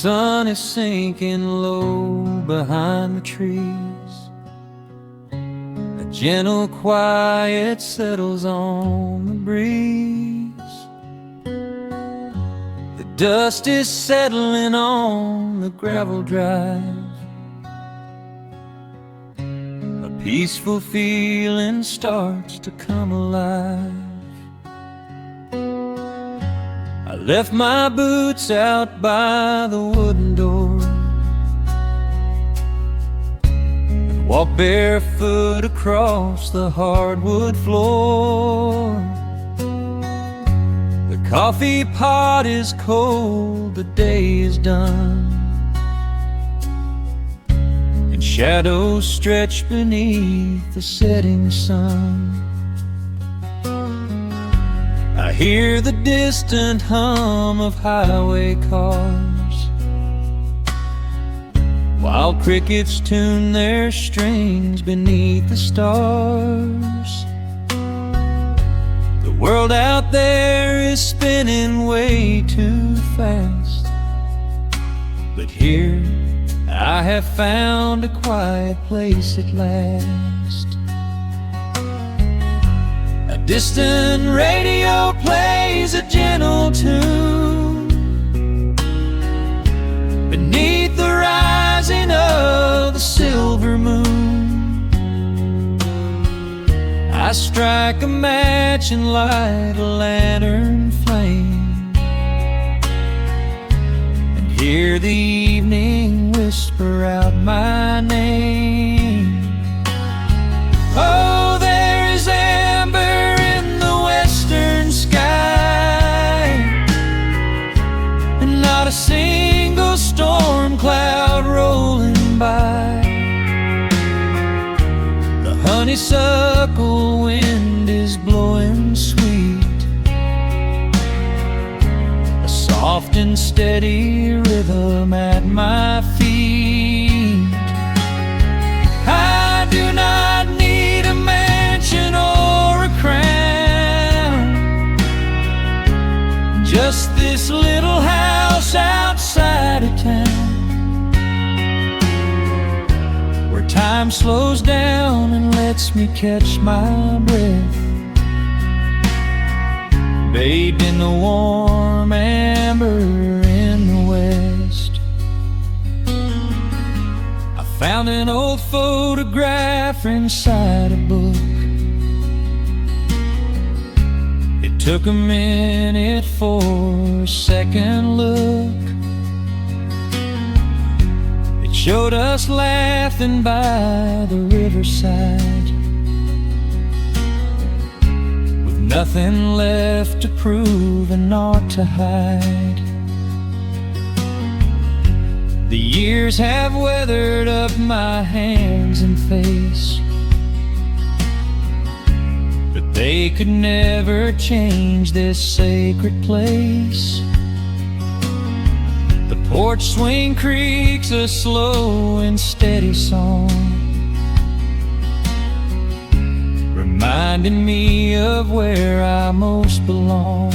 sun is sinking low behind the trees. A gentle quiet settles on the breeze. The dust is settling on the gravel drive. A peaceful feeling starts to come alive. I left my boots out by the wooden door and walked barefoot across the hardwood floor. The coffee pot is cold, the day is done, and shadows stretch beneath the setting sun. I hear the distant hum of highway cars, while crickets tune their strings beneath the stars. The world out there is spinning way too fast, but here I have found a quiet place at last. A distant radio plays a gentle tune beneath the rising of the silver moon. I strike a match and light a lantern flame, and hear the evening whisper out my name. Oh, there is amber in the western sky, and not a single storm cloud rolling by. The honeysuckle wind is blowing sweet, a soft and steady rhythm at my feet. I do not need a mansion or a crown, just this little house outside of town, where time slows down and lets me catch my breath, bathed in the warm amber in the west. I found an old photograph inside a book. It took a minute for a second look. It showed us laughing by the riverside, with nothing left to prove and naught to hide. The years have weathered up my hands and face, but they could never change this sacred place. The porch swing creaks a slow and steady song, reminding me of where I most belong.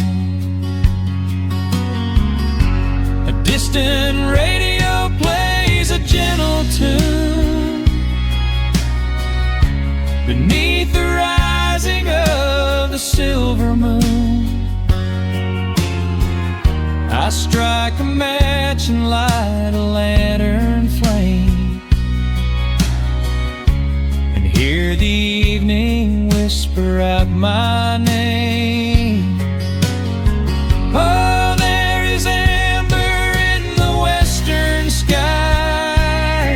A distant radio plays a gentle tune beneath the rising of the silver moon. I strike a match and light a lantern flame, and hear the evening whisper out my name. Oh, there is amber in the western sky,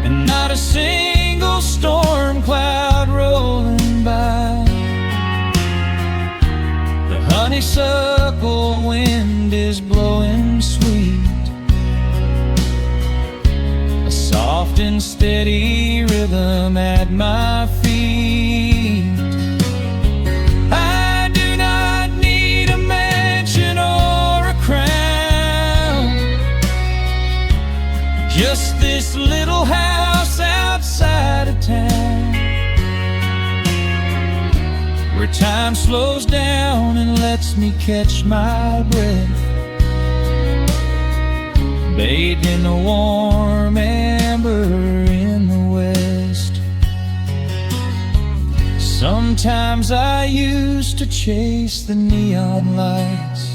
and not a single storm cloud rolling by. The honeysuckle wind is blowing sweet, a soft and steady rhythm at my feet. I do not need a mansion or a crown, just this little house outside of town, where time slows down and lets me catch my breath, bathed in the warm amber in the west. Sometimes I used to chase the neon lights,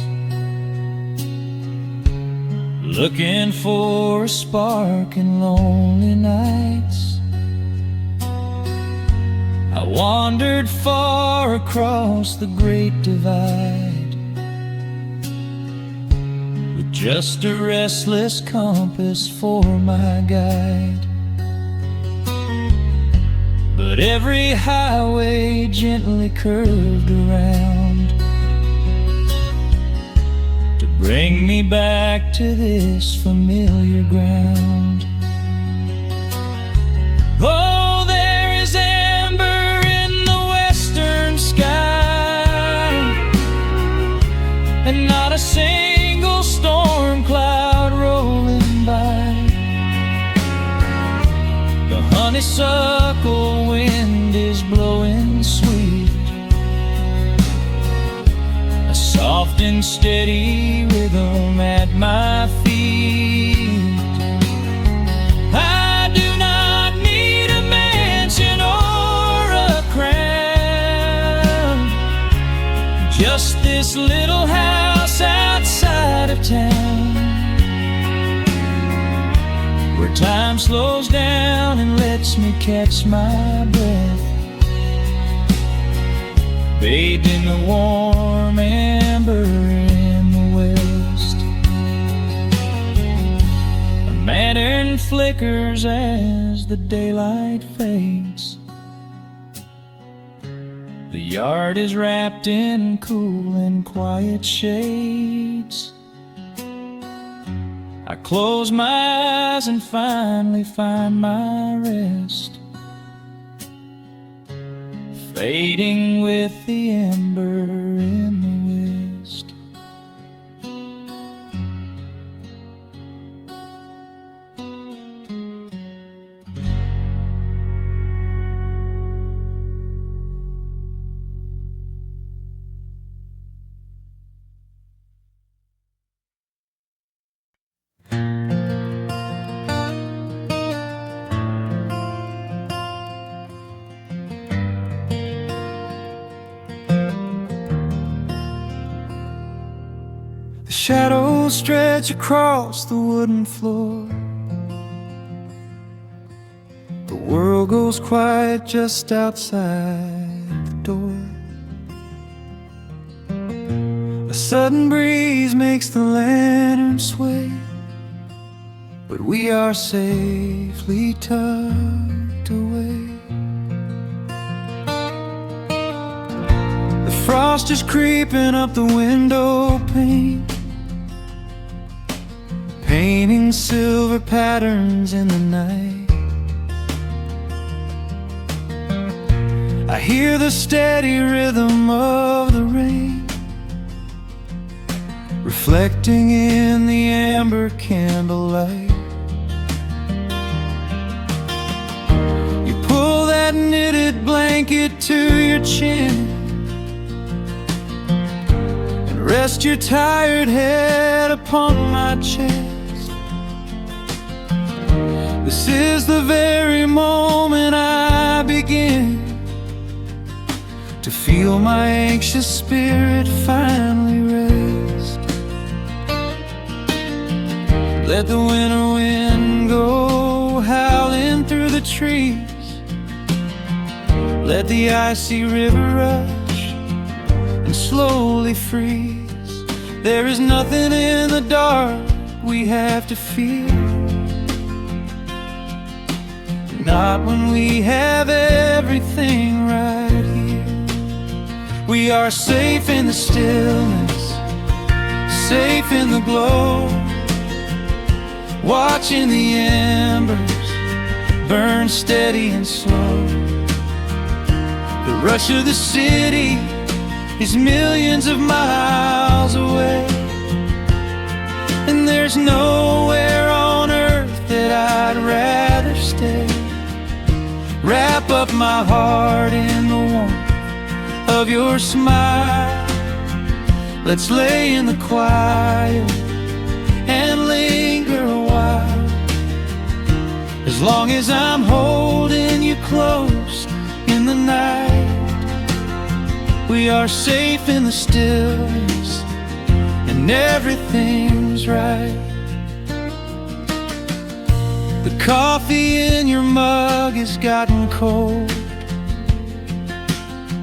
looking for a spark in lonely nights. I wandered far across the great divide, with just a restless compass for my guide. But every highway gently curved around to bring me back to this familiar ground. Oh, there is amber in the western sky, and not a single storm cloud rolling by. The honeysuckle wind is blowing sweet, a soft and steady rhythm at my feet. I do not need a mansion or a crown, just this little house outside of town, where time slows down and lets me catch my breath, bathed in the warm amber in the west. A lantern flickers as the daylight fades. The yard is wrapped in cool and quiet shades. I close my eyes and finally find my rest, fading with the ember in the west. The shadows stretch across the wooden floor. The world goes quiet just outside the door. A sudden breeze makes the lantern sway, but we are safely tucked away. The frost is creeping up the window pane, painting silver patterns in the night. I hear the steady rhythm of the rain, reflecting in the amber candlelight. You pull that knitted blanket to your chin and rest your tired head upon my chest. This is the very moment I begin to feel my anxious spirit finally rest. Let the winter wind go howling through the trees, let the icy river rush and slowly freeze. There is nothing in the dark we have to fear, not when we have everything right here. We are safe in the stillness, safe in the glow, watching the embers burn steady and slow. The rush of the city is millions of miles away, and there's nowhere on earth that I'd rather stay. Wrap up my heart in the warmth of your smile. Let's lay in the quiet and linger As long as I'm holding you close in the night, we are safe in the stillness, and everything's right. The coffee in your mug has gotten cold,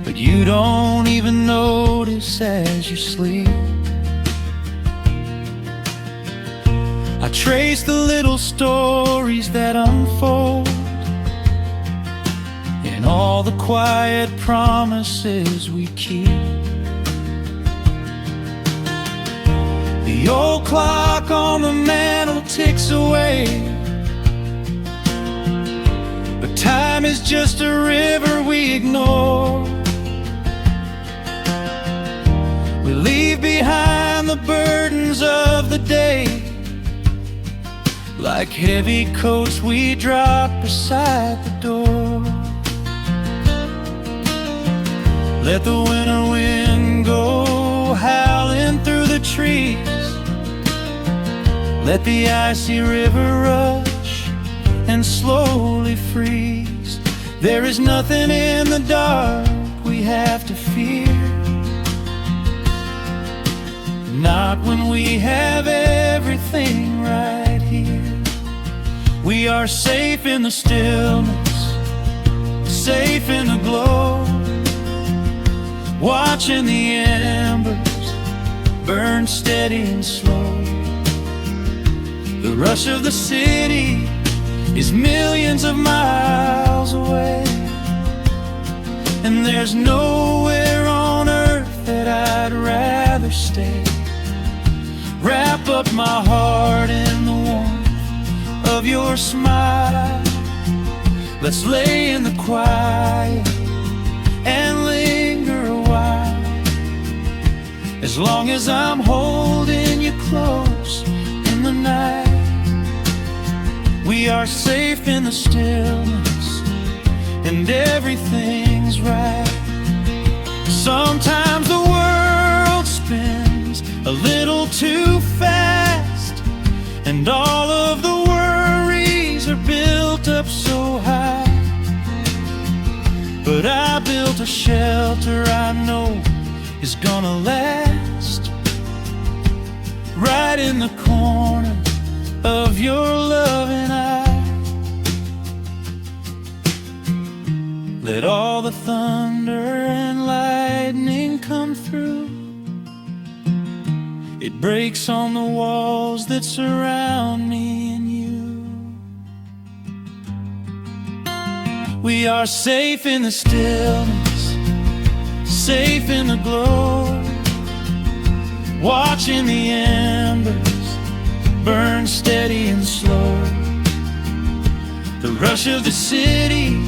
but you don't even notice as you sleep. I trace the little stories that unfold in all the quiet promises we keep. The old clock on the mantle ticks away, but time is just a river we ignore. We leave behind the burdens of the day, like heavy coats we drop beside the door. Let the winter wind go howling through the trees. Let the icy river rush and slowly freeze. There is nothing in the dark we have to fear, not when we have everything right here. We are safe in the stillness, safe in the glow, watching the embers burn steady and slow. The rush of the city is millions of miles away, and there's nowhere on earth that I'd rather stay. Wrap up my heart in the warmth of your smile. Let's lay in the quiet and linger a while. As long as I'm holding you close in the night, we are safe in the stillness, and everything's right. Sometimes the world spins a little too fast, and all of the worries are built up so high. But I built a shelter I know is gonna last, right in the corner of your loving eye. Let all the thunder and lightning come through. It breaks on the walls that surround me and you. We are safe in the stillness, safe in the glow, watching the embers burn steady and slow. The rush of the city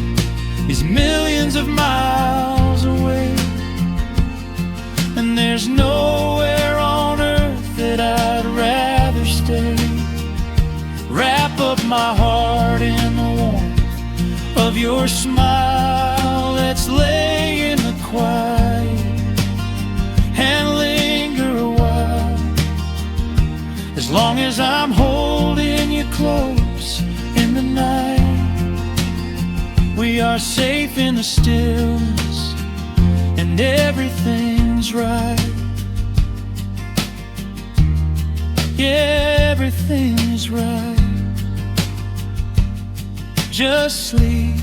is millions of miles away, and there's nowhere on earth that I'd rather stay. Wrap up my heart in the warmth of your smile. Let's lay in the quiet and linger a while. As long as I'm holding you close in the night, we are safe in the stillness, and everything's right. Yeah, everything's right. Just sleep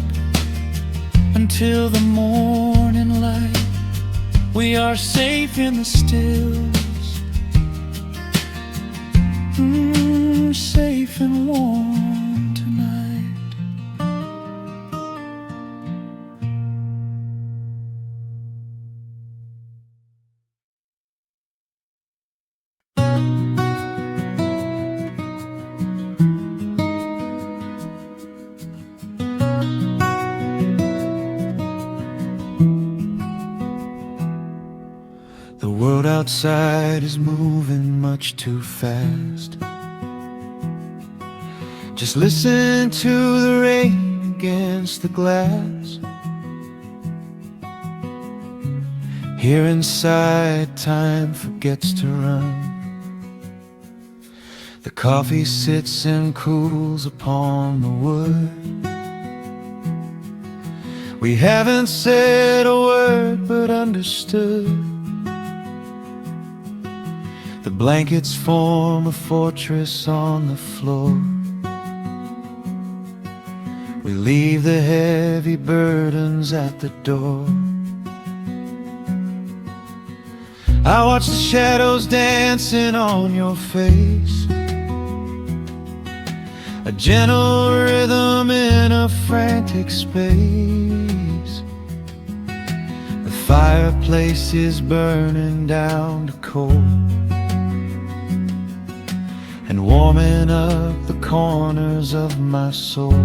until the morning light. We are safe in the stillness, safe and warm tonight. The world outside is moving much too fast. Just listen to the rain against the glass. Here inside, time forgets to run. The coffee sits and cools upon the wood. We haven't said a word but understood. The blankets form a fortress on the floor. We leave the heavy burdens at the door. I watch the shadows dancing on your face, a gentle rhythm in a frantic space. The fireplace is burning down to coal and warming up the corners of my soul.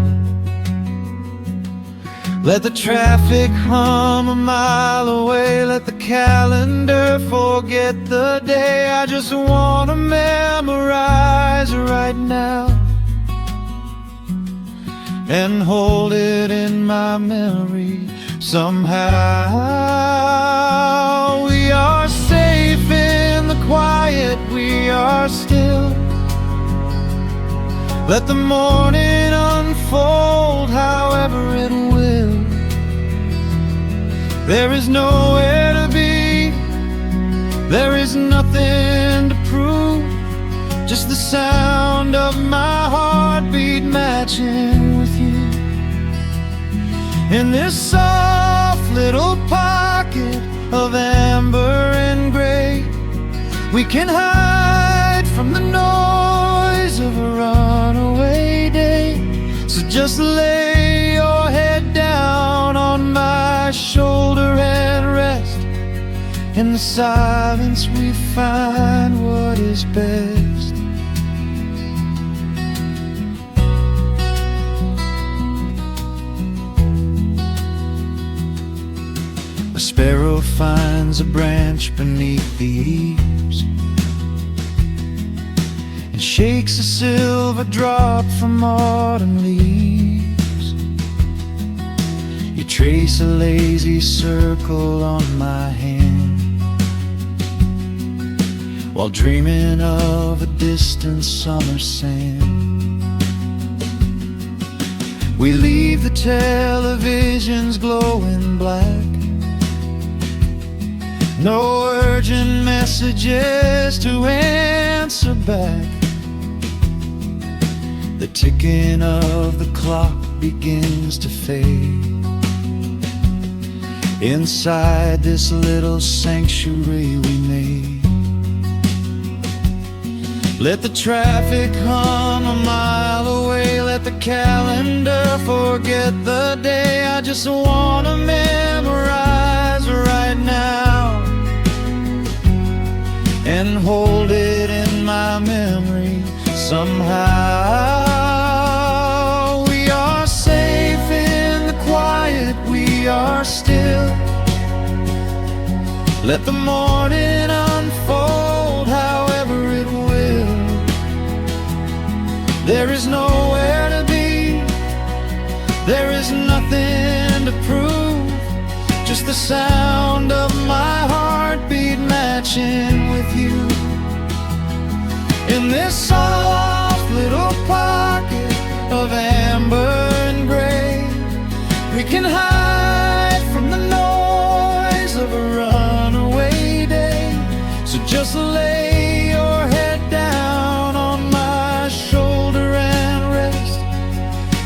Let the traffic hum a mile away, let the calendar forget the day. I just wanna memorize right now and hold it in my memory somehow. We are safe in the quiet, we are still. Let the morning unfold however it will. There is nowhere to be, there is nothing to prove, just the sound of my heartbeat matching with you. In this soft little pocket of amber and gray, we can hide from the noise of a runaway day. So just lay your head down on my shoulder and rest. In the silence we find what is best. A sparrow finds a branch beneath the eaves and shakes a silver drop from autumn leaves. You trace a lazy circle on my hand while dreaming of a distant summer sand. We leave the televisions glowing black, no urgent messages to answer back. The ticking of the clock begins to fade inside this little sanctuary we made. Let the traffic hum a mile away, let the calendar forget the day. I just wanna memorize right now and hold it in my memory somehow. We are safe in the quiet, we are still. Let the morning unfold however it will. There is nowhere to be, there is nothing to prove, just the sound of my heartbeat matching with you. In this soft little pocket of amber and gray, we can hide from the noise of a runaway day. So just lay your head down on my shoulder and rest.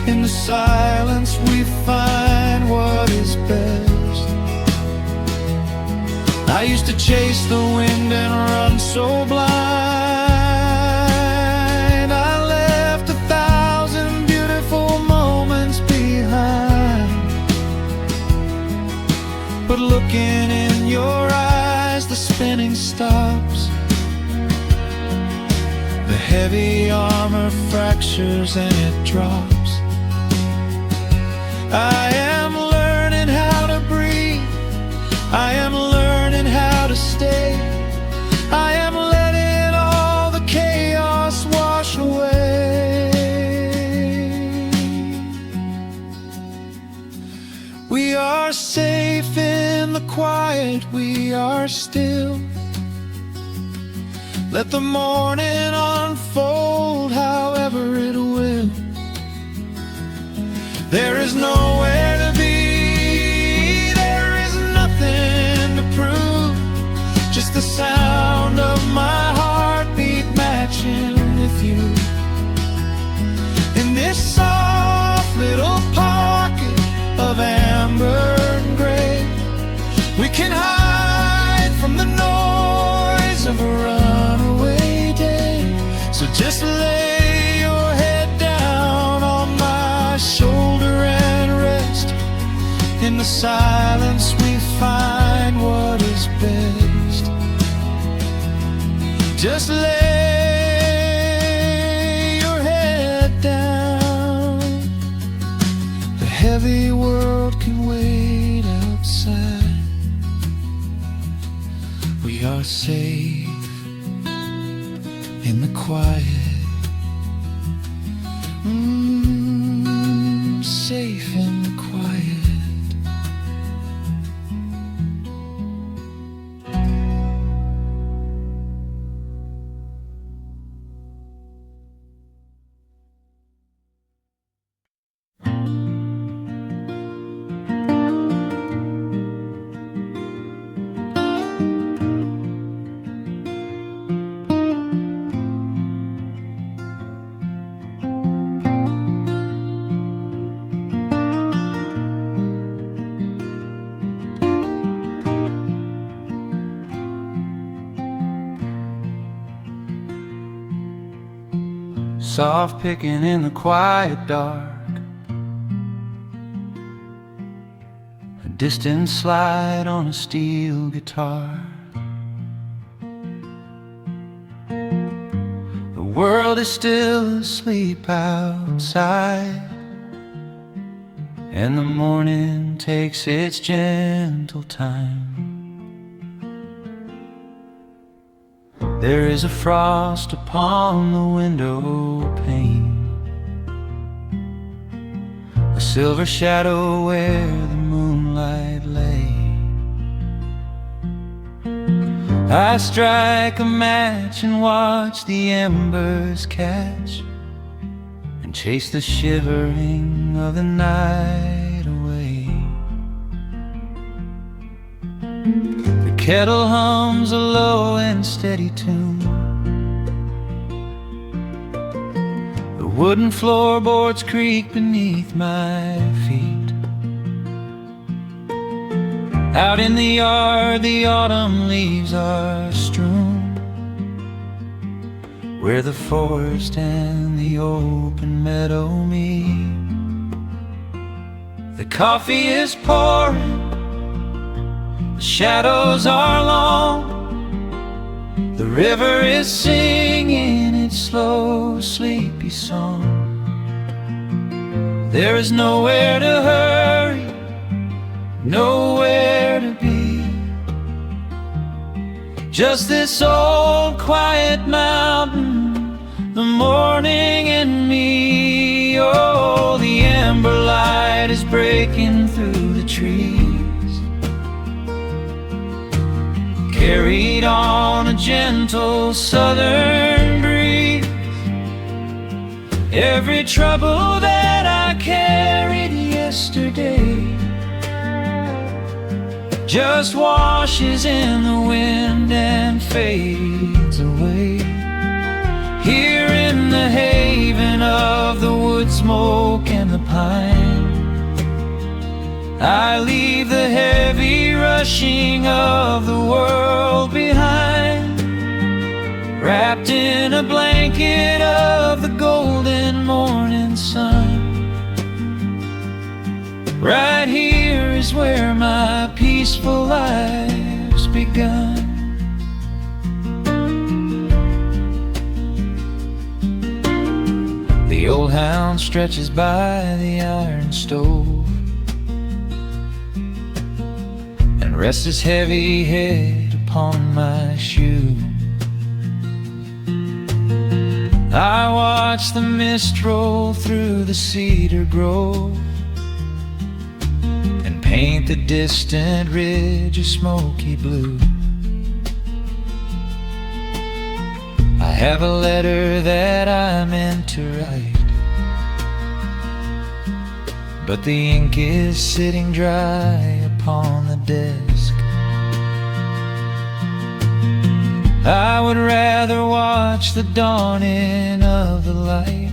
In the silence we find what is best. I used to chase the wind and run so blind. I left 1,000 beautiful moments behind. But looking in your eyes, the spinning stops. The heavy armor fractures and it drops. I am learning how to breathe, I am learning how to stay. I am letting all the chaos wash away. We are safe in the quiet, we are still. Let the morning unfold is nowhere to be, there is nothing to prove, just the sound of my heartbeat matching with you. In this soft little pocket of amber and gray, we can hide from the noise of a runaway day. So just lay your head down on my shoulder and rest. In the silence we find what is best. Just lay your head down. The heavy world can wait outside. We are safe in the quiet. Safe in the quiet. Soft picking in the quiet dark, a distant slide on a steel guitar. The world is still asleep outside, and the morning takes its gentle time. There is a frost upon the window pane, a silver shadow where the moonlight lay. I strike a match and watch the embers catch, and chase the shivering of the night away. The kettle hums a low and steady tune, the wooden floorboards creak beneath my feet. Out in the yard the autumn leaves are strewn, where the forest and the open meadow meet. The coffee is pouring, the shadows are long, the river is singing its slow, sleepy song. There is nowhere to hurry, nowhere to be, just this old quiet mountain, the morning and me. Oh, the amber light is breaking through the trees, carried on a gentle southern breeze. Every trouble that I carried yesterday just washes in the wind and fades away. Here in the haven of the wood smoke and the pine, I leave the heavy rushing of the world behind, wrapped in a blanket of the golden morning sun. Right here is where my peaceful life's begun. The old hound stretches by the iron stove and rests his heavy head upon my shoe. I watch the mist roll through the cedar grove and paint the distant ridge a smoky blue. I have a letter that I meant to write, but the ink is sitting dry upon the desk. I would rather watch the dawning of the light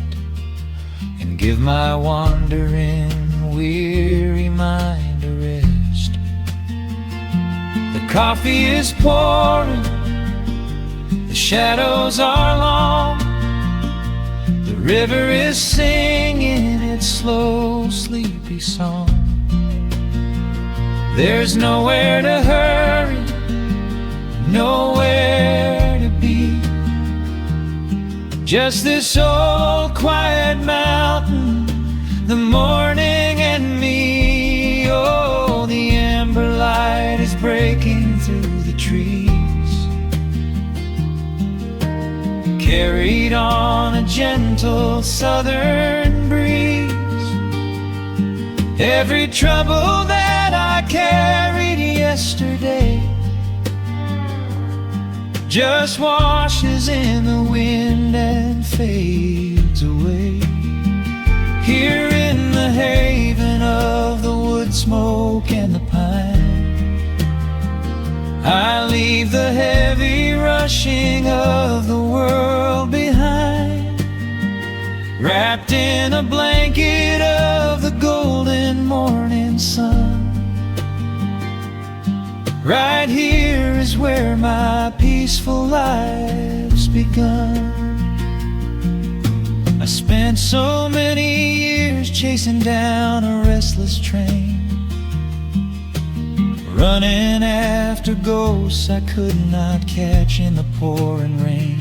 and give my wandering, weary mind a rest. The coffee is pouring, the shadows are long, the river is singing its slow, sleepy song. There's nowhere to hurry, nowhere to be, just this old quiet mountain, the morning and me. Oh, the amber light is breaking through the trees, carried on a gentle southern breeze. Every trouble that I carried yesterday just washes in the wind and fades away. Here in the haven of the wood smoke and the pine, I leave the heavy rushing of the world behind, wrapped in a blanket of the golden morning sun. Right here is where my peaceful life's begun. I spent so many years chasing down a restless train, running after ghosts I could not catch in the pouring rain.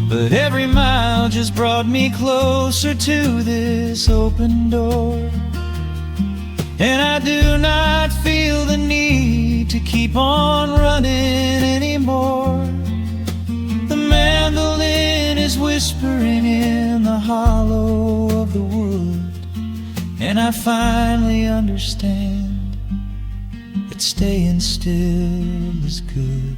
But every mile just brought me closer to this open door, and I do not feel the need to keep on running anymore. The mandolin is whispering in the hollow of the wood, and I finally understand that staying still is good.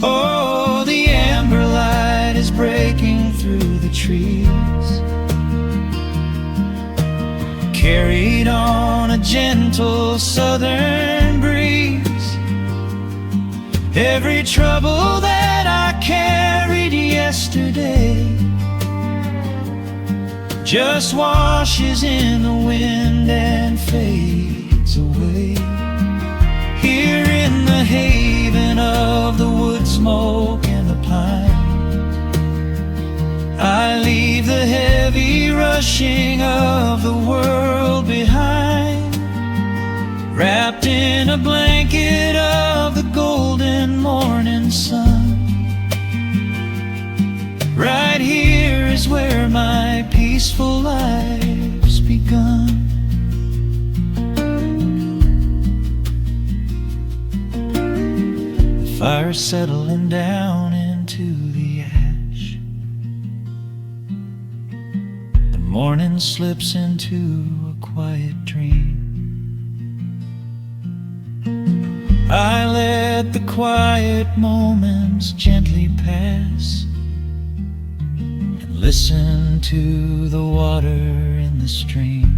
Oh, the amber light is breaking through the trees, carried on a gentle southern breeze. Every trouble that I carried yesterday just washes in the wind and fades away. Here in the haven of the wood smoke and the pine, I leave the heavy rushing of the world behind, wrapped in a blanket of the golden morning sun. Right here is where my peaceful life's begun. The fire's settling down into the ash, the morning slips into a quiet dream. I let the quiet moments gently pass and listen to the water in the stream.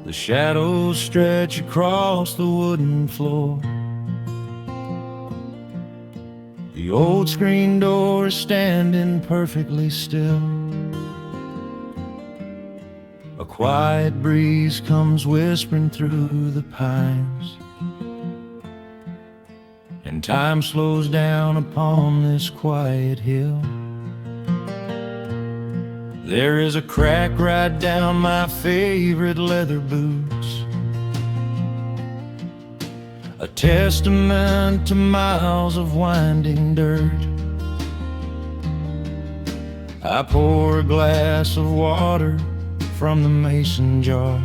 The shadows stretch across the wooden floor. The old screen door is standing perfectly still. A quiet breeze comes whispering through the pines, and time slows down upon this quiet hill. There is a crack right down my favorite leather boots. a testament to miles of winding dirt. I pour a glass of water from the mason jar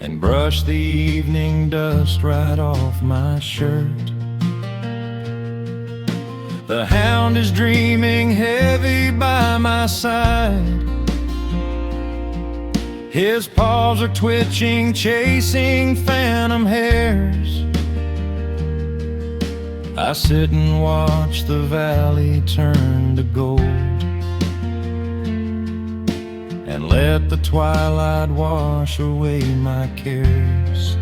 and brush the evening dust right off my shirt. The hound is dreaming heavy by my side. His paws are twitching, chasing phantom hares. I sit and watch the valley turn to gold and let the twilight wash away my cares.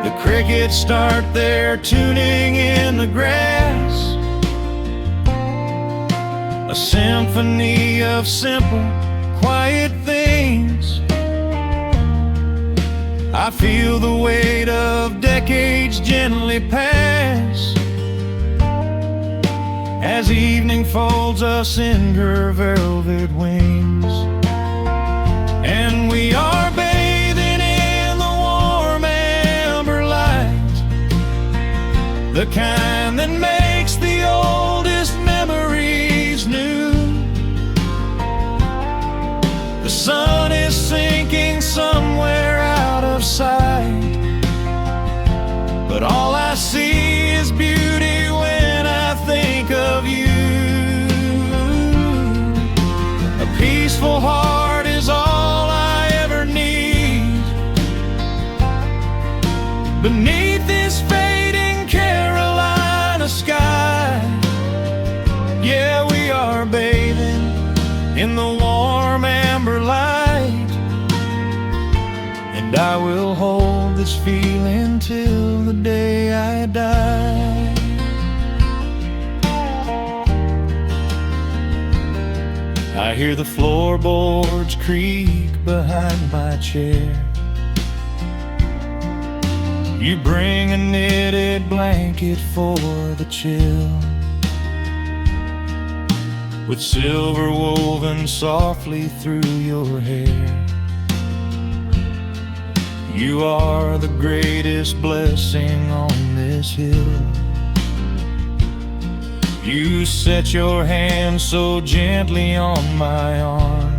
The crickets start their tuning in the grass, a symphony of simple, quiet things. I feel the weight of decades gently pass as evening folds us in her velvet wings. And we are bathing in the warm amber light, the kind that makes the oldest memories new. The sun is sinking somewhere out of sight, but all I see is beauty when I think of you. A peaceful heart is all I ever need beneath this fading Carolina sky. Yeah, we are bathing in the warm amber light, and I will hold this feeling till the day I die. I hear the floorboards creak behind my chair. You bring a knitted blanket for the chill, with silver woven softly through your hair. You are the greatest blessing on this hill. You set your hand so gently on my arm.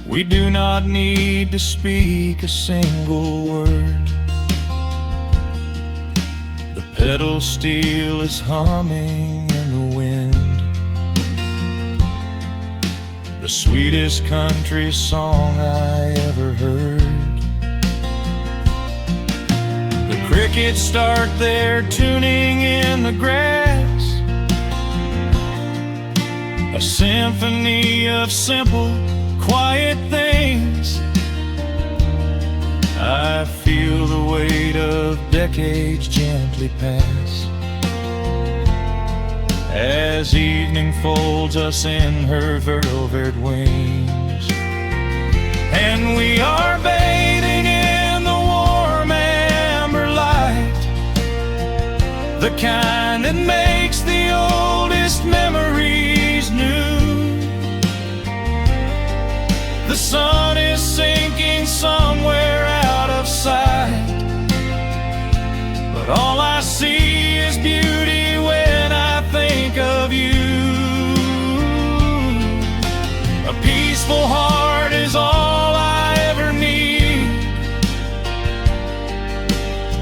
We do not need to speak a single word. The pedal steel is humming in the wind, the sweetest country song I ever heard. The crickets start their tuning in the grass, a symphony of simple, quiet things. I feel the weight of decades gently pass as evening folds us in her velvet wings. And we are bathing in the warm amber light, the kind that makes the oldest memories new. The sun is sinking somewhere out of sight, but all I see is beauty when I think of you. A peaceful heart is all I ever need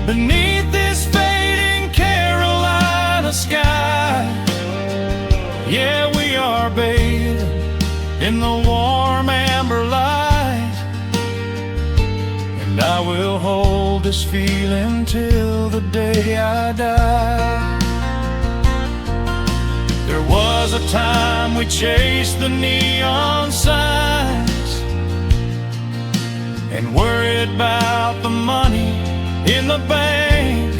beneath this fading Carolina sky. Yeah, we are bathing in the warm amber light, and I will hold this feeling till the day I die. There was a time we chased the neon signs and worried about the money in the bank,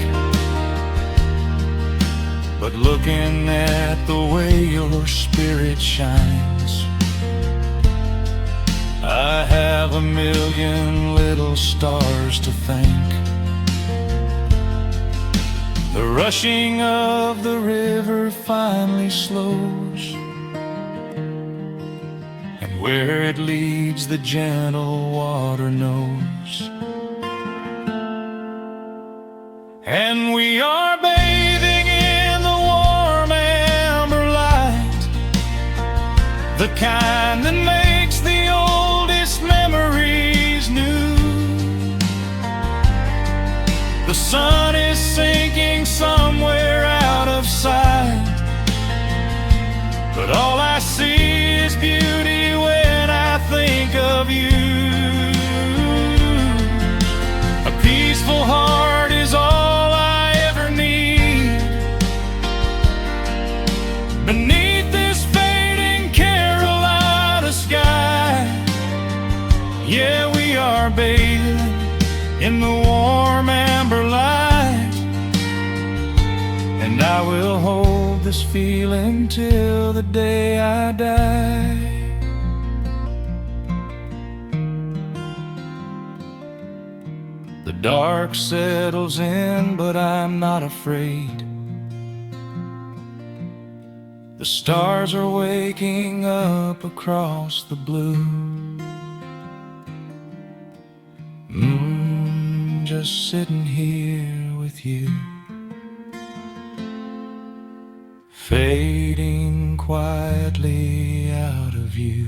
but looking at the way your spirit shines, I have a million little stars to thank. The rushing of the river finally slows, and Where it leads, the gentle water knows. And we are bathing in the warm amber light, the kind that makes the oldest memories new. The sun is sinking somewhere out of sight, but all I see is beauty when I think of you. A peaceful heart is all I ever need. Beneath this fading Carolina sky, yeah, we are bathing in the warm amber light. And I will hold this feeling till the day I die. The dark settles in, but I'm not afraid. The stars are waking up across the blue. Just sitting here with you, fading quietly out of view.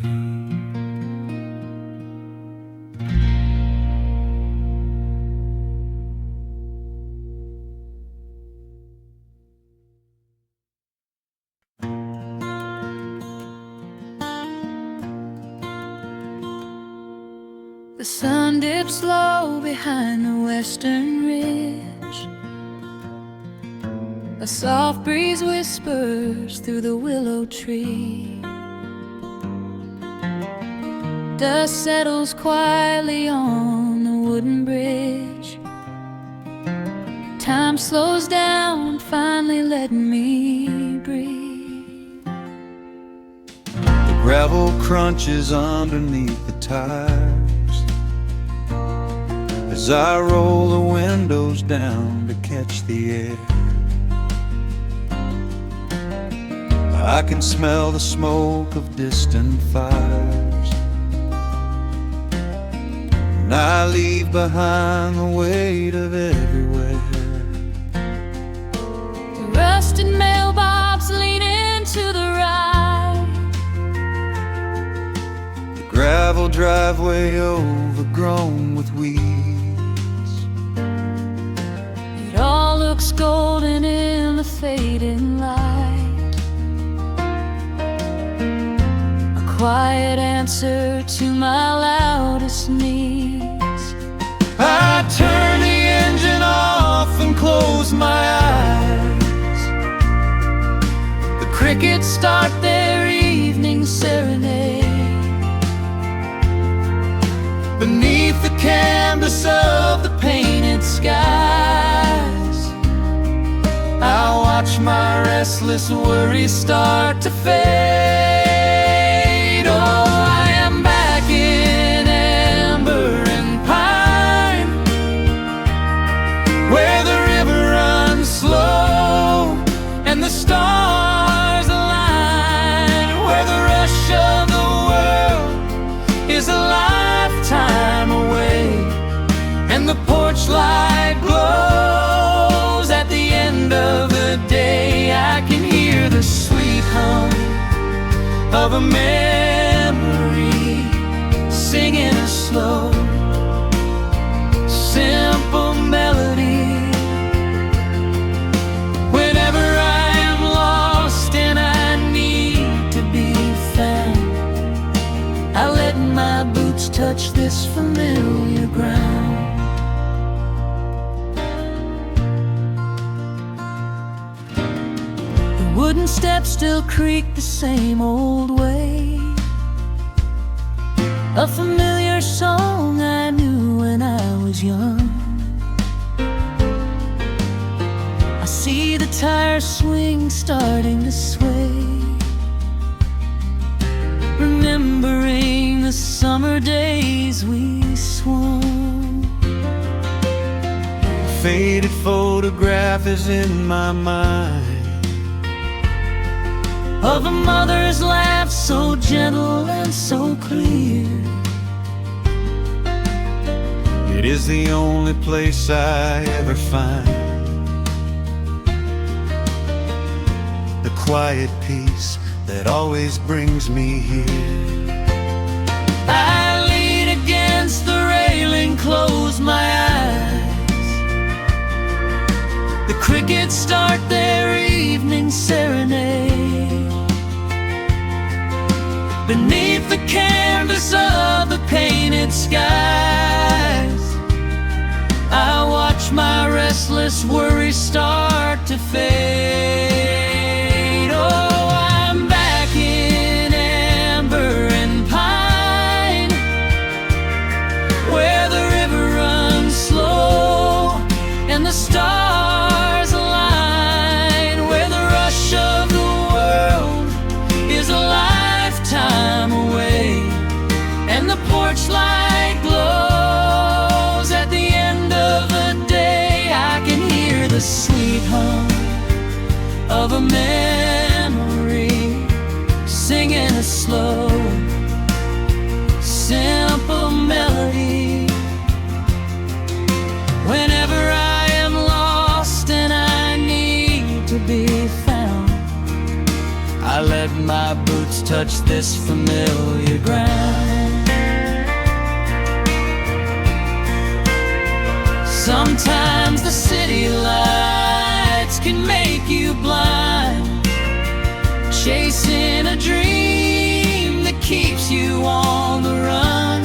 The sun dips low behind the western ridge. A soft breeze whispers through the willow tree. Dust settles quietly on the wooden bridge. Time slows down, finally letting me breathe. The gravel crunches underneath the tires as I roll the windows down to catch the air. I can smell the smoke of distant fires, and I leave behind the weight of everywhere. The rusted mailbox leaning to the right, The gravel driveway overgrown with weeds. it all looks golden in the fading light. A quiet answer to my loudest needs. I turn the engine off and close my eyes. The crickets start their evening serenade. Beneath the canvas of the painted skies, I watch my restless worries start to fade. Oh, I am back in amber and pine, where the river runs slow and the stars align, where the rush of the world is a lifetime away, and the porch light glows at the end of the day. I can hear the sweet hum of a memory singing a slow, simple melody. Whenever I am lost and I need to be found, I let my boots touch this familiar ground. The wooden steps still creak the same old way, a familiar song I knew when I was young. I see the tires swing starting to sway, remembering the summer days we swung. A faded photograph is in my mind of a mother's laugh, so gentle and so clear. It is the only place I ever find the quiet peace that always brings me here. I lean against the railing, close my eyes. The crickets start their evening serenade. Beneath the canvas of the painted skies, I watch my restless worries start to fade. Oh, I'm back in amber and pine, where the river runs slow and the stars align, where the rush of the world is a lifetime away, and the porch light glows at the end of the day. I can hear the sweet hum of a memory, singing a slow, simple melody. Whenever I am lost and I need to be found, I let my boots touch this familiar ground. Sometimes the city lights can make you blind, chasing a dream that keeps you on the run.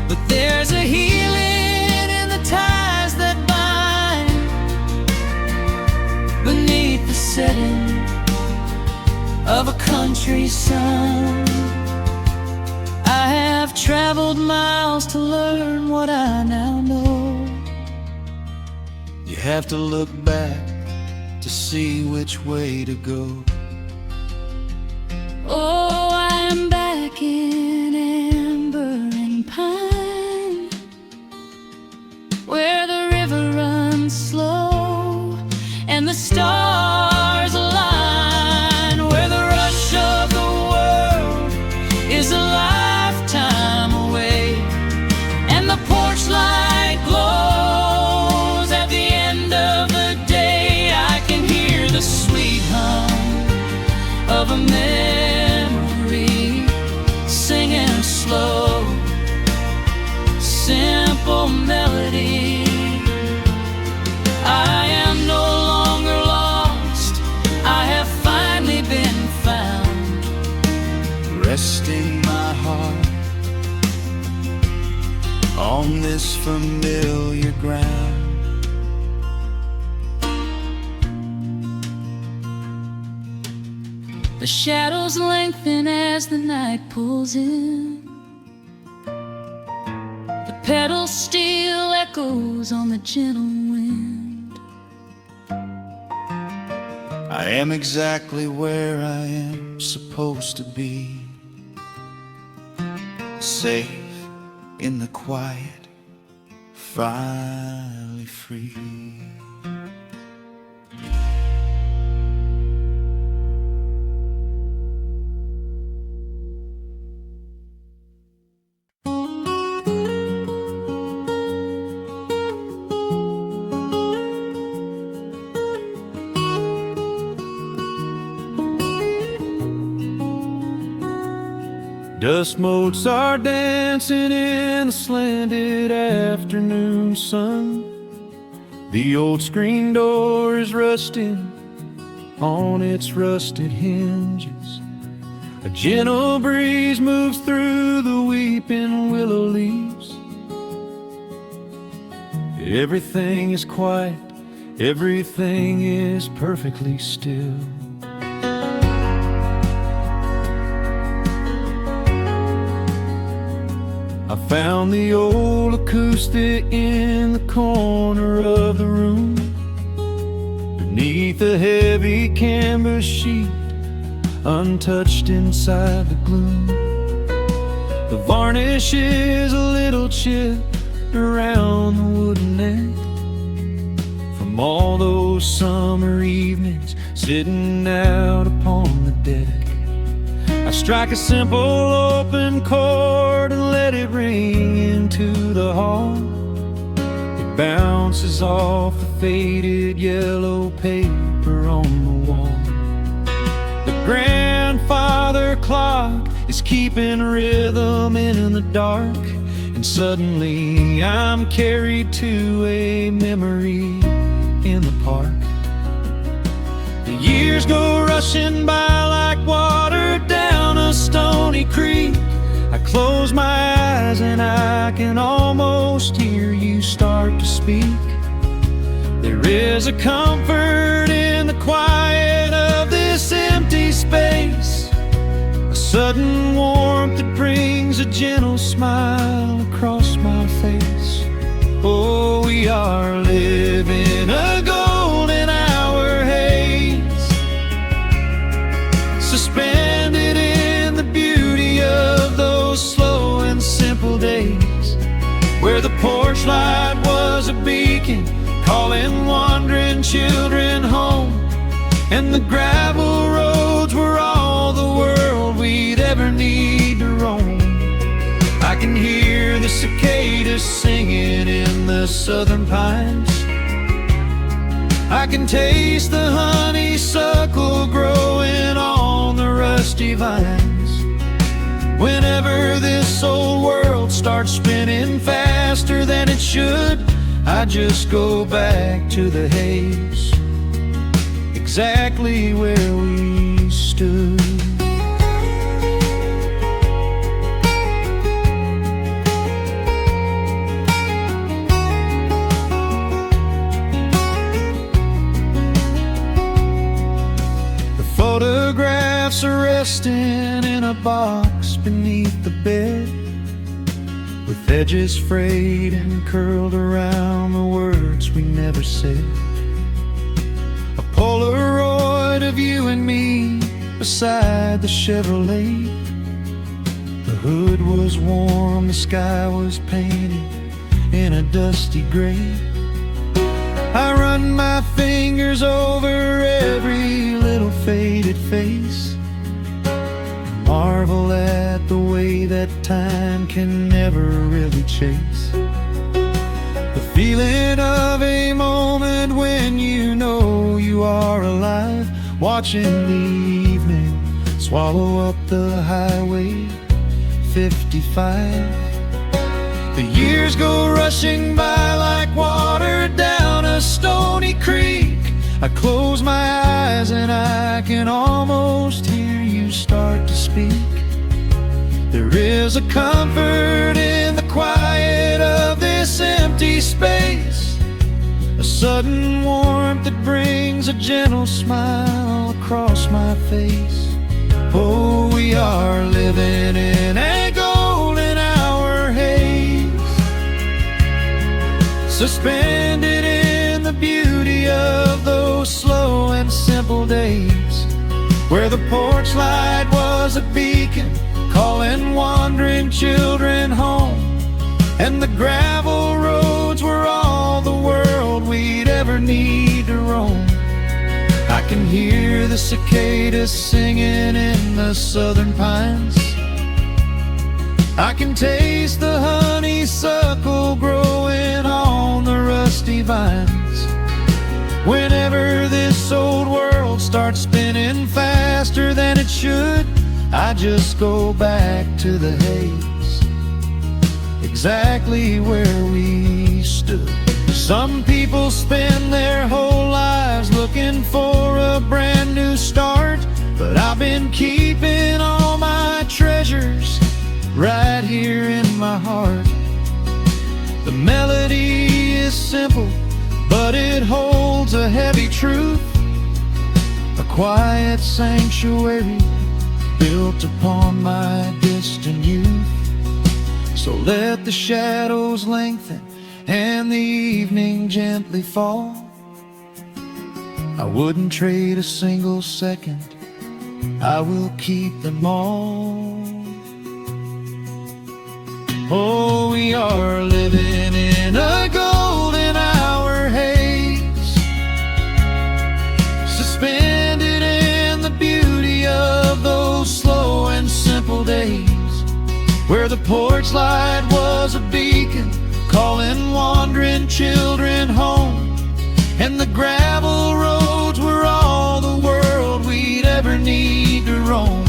But there's a healing in the ties that bind beneath the setting of a country sun. I have traveled miles to learn what I now know. You have to look back to see which way to go. Oh, I'm back in amber and pine, where the river runs slow and the stars align, where the rush of the world is a lifetime away, and the porch light glows at the end of the day. I can hear the sweet hum of a memory, singing a slow, simple melody. I am no longer lost, I have finally been found, Resting my heart on this familiar ground. The shadows lengthen as the night pulls in. The pedal steel echoes on the gentle wind. I am exactly where I am supposed to be, safe in the quiet, finally free. Dust motes are dancing in the slanted afternoon sun. The old screen door is rusting on its rusted hinges. A gentle breeze moves through the weeping willow leaves. Everything is quiet, everything is perfectly still. I found the old acoustic in the corner of the room, beneath a heavy canvas sheet, untouched inside the gloom. The varnish is a little chipped around the wooden neck from all those those summer evenings, sitting out upon the deck, I strike a simple open chord and let it ring into the hall. It bounces off the faded yellow paper on the wall. The grandfather clock is keeping rhythm in the dark, and suddenly I'm carried to a memory in the park. The years go rushing by like water down a stony creek. I close my eyes and I can almost hear you start to speak. There is a comfort in the quiet of this empty space, a sudden warmth that brings a gentle smile across my face. Oh, we are living a golden hour haze, suspended in the beauty of those slow and simple days, where the porch light was a beacon calling wandering children home, and the gravel roads were all the world we'd ever need to roam. I can hear the cicadas singing in the southern pines. I can taste the honeysuckle growing on the rusty vines. Whenever this old world starts spinning faster than it should, I just go back to the haze, exactly where we stood. Photographs are resting in a box beneath the bed, with edges frayed and curled around the words we never said. A Polaroid of you and me beside the Chevrolet. The hood was warm, the sky was painted in a dusty gray. I run my fingers over every little faded face, marvel at the way that time can never really chase. The feeling of a moment when you know you are alive, watching the evening swallow up the highway 55. The years go rushing by like water down a stony creek. I close my eyes and I can almost hear you start to speak. There is a comfort in the quiet of this empty space, a sudden warmth that brings a gentle smile across my face. Oh, we are living in a golden hour haze, suspended in the beauty of those slow and simple days, where the porch light was a beacon calling wandering children home, and the gravel roads were all the world we'd ever need to roam. I can hear the cicadas singing in the southern pines. I can taste the honeysuckle growing on the rusty vines. Whenever this old world starts spinning faster than it should, I just go back to the haze, exactly where we stood. Some people spend their whole lives looking for a brand new start, but I've been keeping all my treasures right here in my heart. The melody is simple, but it holds a heavy truth, a quiet sanctuary built upon my distant youth. So let the shadows lengthen and the evening gently fall. I wouldn't trade a single second, I will keep them all. Oh, we are living in a golden hour haze, the porch light was a beacon, calling wandering children home. And the gravel roads were all the world we'd ever need to roam.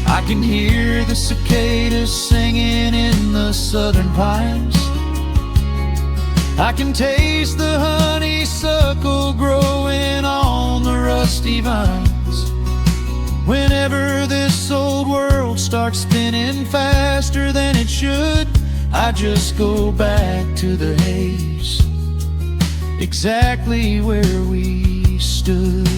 I can hear the cicadas singing in the southern pines. I can taste the honeysuckle growing on the rusty vines. Whenever this old world starts spinning faster than it should, I just go back to the haze, exactly where we stood.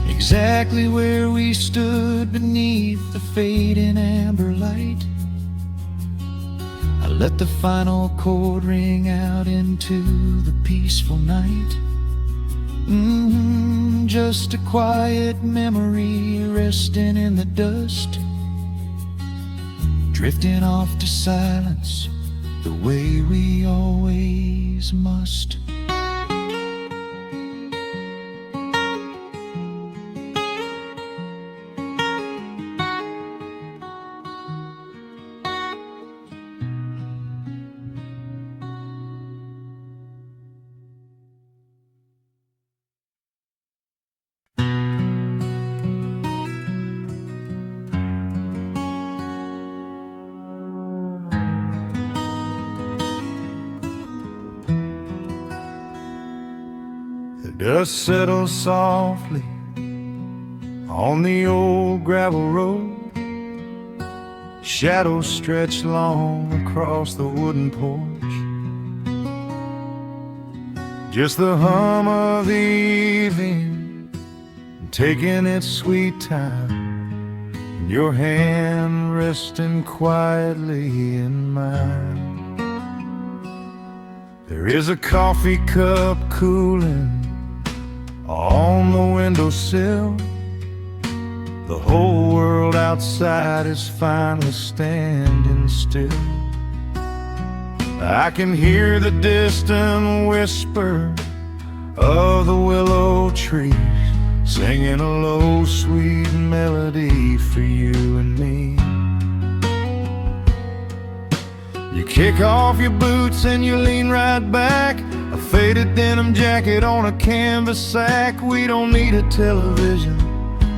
Exactly where we stood beneath the fading amber light. I let the final chord ring out into the peaceful night. Just a quiet memory resting in the dust, drifting off to silence the way we always must. The dust settles softly on the old gravel road. Shadows stretch long across the wooden porch. Just the hum of the evening taking its sweet time, and your hand resting quietly in mine. There is a coffee cup cooling on the windowsill. The whole world outside is finally standing still. I can hear the distant whisper of the willow trees, singing a low, sweet melody for you and me. You kick off your boots and you lean right back, a faded denim jacket on a canvas sack. We don't need a television,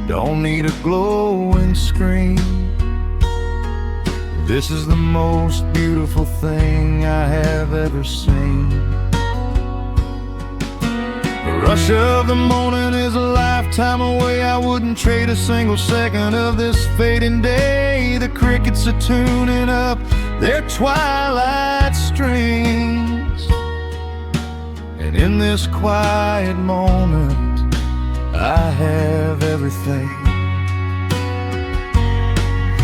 don't need a glowing screen. This is the most beautiful thing I have ever seen. The rush of the morning is a lifetime away. I wouldn't trade a single second of this fading day. The crickets are tuning up their twilight strings, and in this quiet moment I have everything.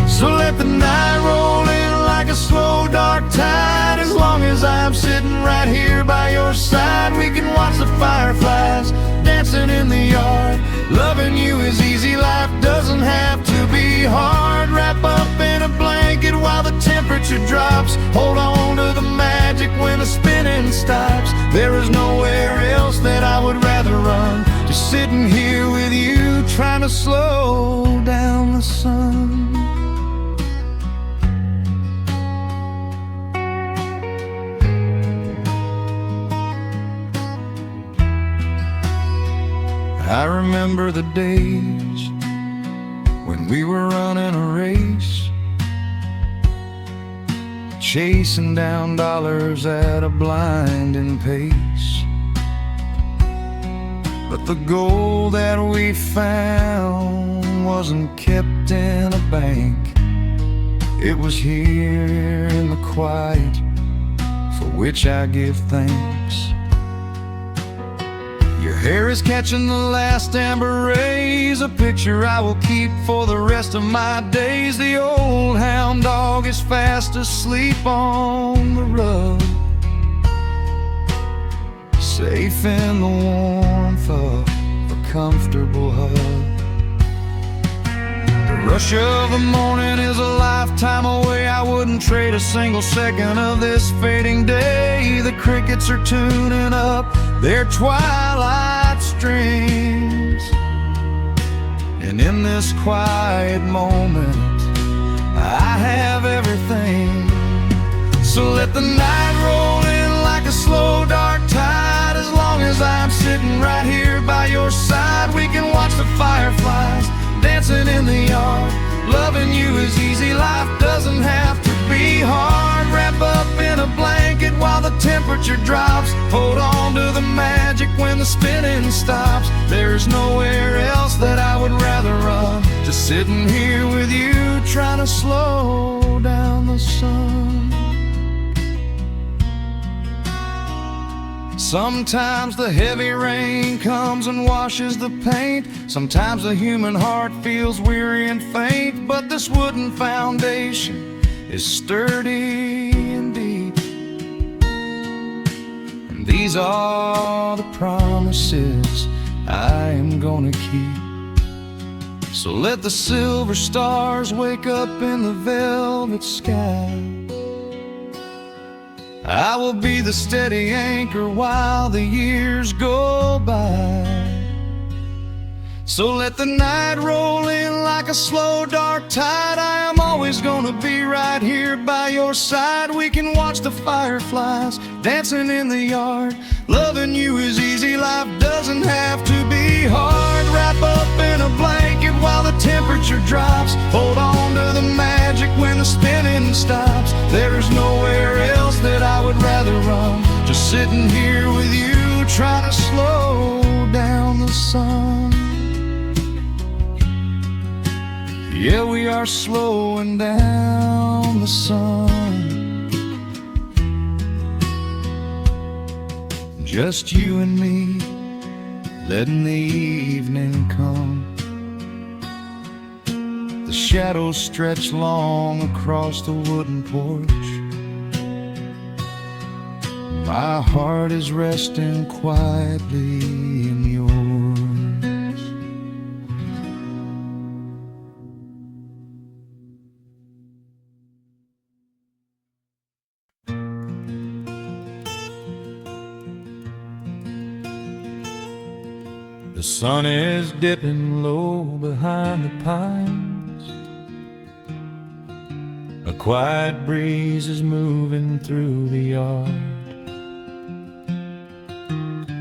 So let the night roll in like a slow dark tide. As long as I'm sitting right here by your side, we can watch the fireflies dancing in the yard. Loving you is easy, life doesn't have to be hard. Wrap up in a blanket while the temperature drops. Hold on to the magic when the spinning stops. There is nowhere else that I would rather run, just sitting here with you, trying to slow down the sun. I remember the days when we were running a race, chasing down dollars at a blinding pace. But the gold that we found wasn't kept in a bank. It was here in the quiet, for which I give thanks. Your hair is catching the last amber rays, a picture I will keep for the rest of my days. The old hound dog is fast asleep on the rug, safe in the warmth of a comfortable hug. The rush of the morning is a lifetime away. I wouldn't trade a single second of this fading day. The crickets are tuning up their twilight strings, and in this quiet moment I have everything. So let the night roll in like a slow dark tide. As long as I'm sitting right here by your side, we can watch the fireflies dancing in the yard. Loving you is easy, life doesn't have to be hard. Wrap up in a blanket while the temperature drops. Hold on to the magic when the spinning stops. There's nowhere else that I would rather run. Just sitting here with you, trying to slow down the sun. Sometimes the heavy rain comes and washes the paint. Sometimes the human heart feels weary and faint. But this wooden foundation is sturdy and deep, and these are the promises I am gonna keep. So let the silver stars wake up in the velvet sky. I will be the steady anchor while the years go by. So let the night roll in like a slow dark tide. I am always gonna be right here by your side. We can watch the fireflies dancing in the yard. Loving you is easy, life doesn't have to be hard. Wrap up in a blanket while the temperature drops. Hold on to the magic when the spinning stops. There's nowhere else that I would rather run. Just sitting here with you, trying to slow down the sun. Yeah, we are slowing down the sun. Just you and me, letting the evening come. The shadows stretch long across the wooden porch. My heart is resting quietly in yours. The sun is dipping low behind the pines. A quiet breeze is moving through the yard.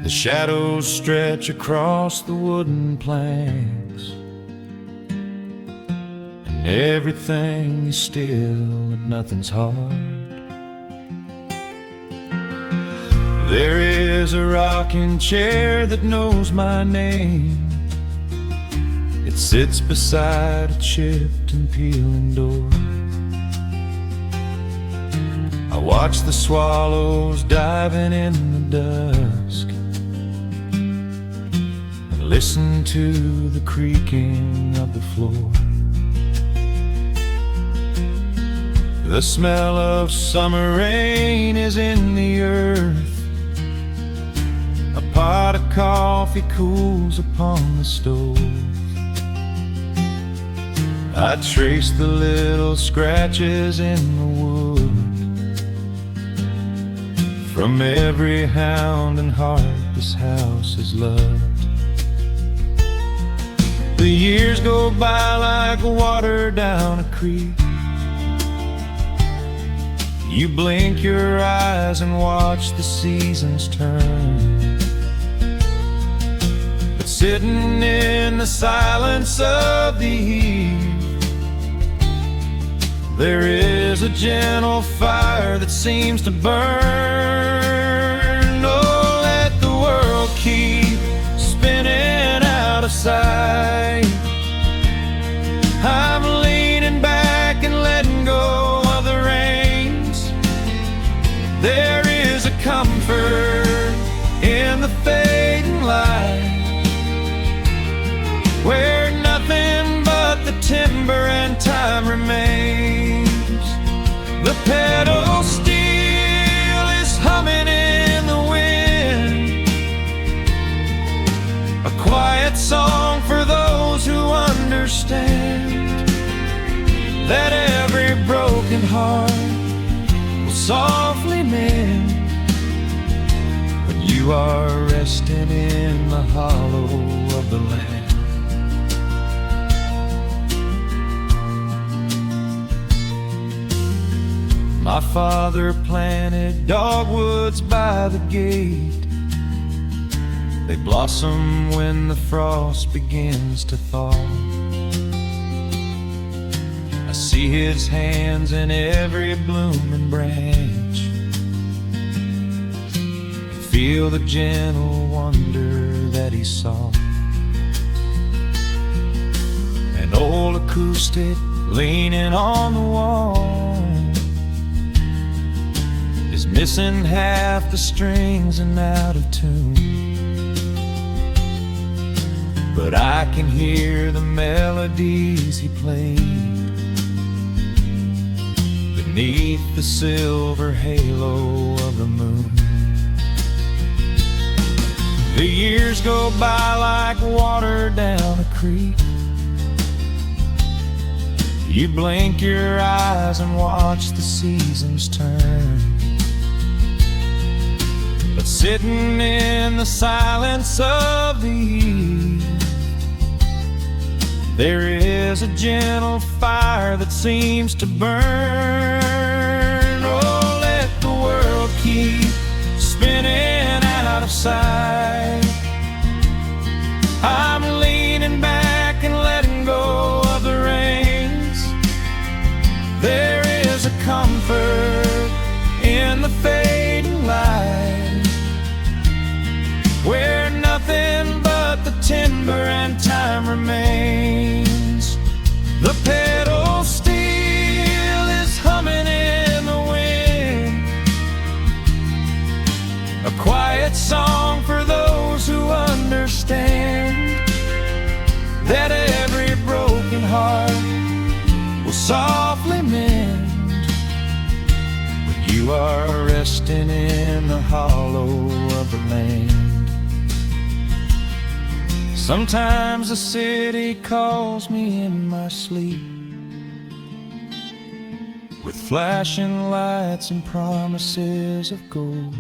The shadows stretch across the wooden planks, and everything is still and nothing's hard. There is a rocking chair that knows my name. It sits beside a chipped and peeling door. I watch the swallows diving in the dusk, and listen to the creaking of the floor. The smell of summer rain is in the earth. A pot of coffee cools upon the stove. I trace the little scratches in the wood from every hound and heart this house has loved. The years go by like water down a creek. You blink your eyes and watch the seasons turn. But sitting in the silence of the eve, there is a gentle fire that seems to burn. Oh, let the world keep spinning out of sight. I'm leaning back and letting go of the reins. There is a comfort in the fading light, where nothing but the timber and time remains. The pedal steel is humming in the wind, a quiet song for those who understand. that every broken heart will softly mend when you are resting in the hollow of the land. My father planted dogwoods by the gate. They blossom when the frost begins to thaw. I see his hands in every blooming branch, and feel the gentle wonder that he saw. An old acoustic leaning on the wall is missing half the strings and out of tune, but I can hear the melodies he played beneath the silver halo of the moon. The years go by like water down a creek. You blink your eyes and watch the seasons turn, but sitting in the silence of the eve, there is a gentle fire that seems to burn. Oh, let the world keep spinning out of sight. I'm leaning back and letting go of the reins. There is a comfort in the fading light, where nothing but the timber and time remains. The pedal steel is humming in the wind, a quiet song for those who understand that every broken heart will softly mend when you are resting in the hollow of the land. Sometimes the city calls me in my sleep, with flashing lights and promises of gold,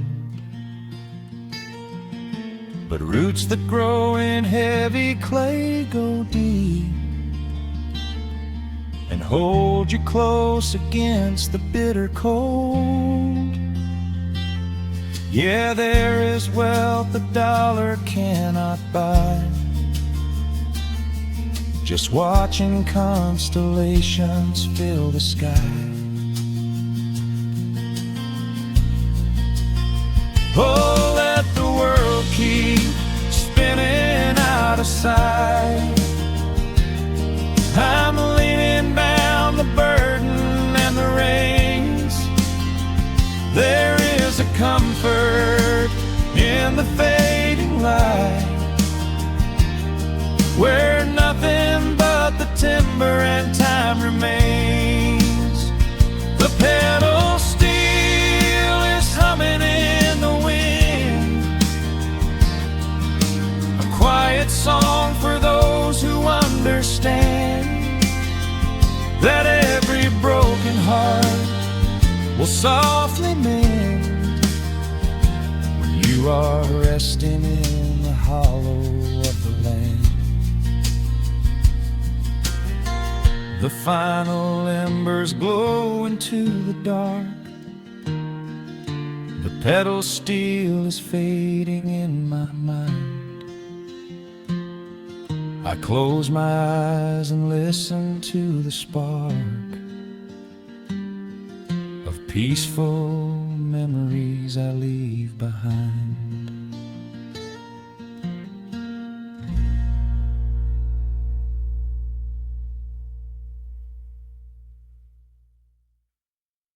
but roots that grow in heavy clay go deep and hold you close against the bitter cold. Yeah, there is wealth a dollar cannot buy, just watching constellations fill the sky. Oh, let the world keep spinning out of sight. I'm leaning down the burden and the reins. There is a comfort in the fading light, where nothing but the timber and time remains. The pedal steel is humming in the wind, a quiet song for those who understand that every broken heart will softly mend when you are resting in the hollow of the land. The final embers glow into the dark. The pedal steel is fading in my mind. I close my eyes and listen to the spark of peaceful memories I leave behind.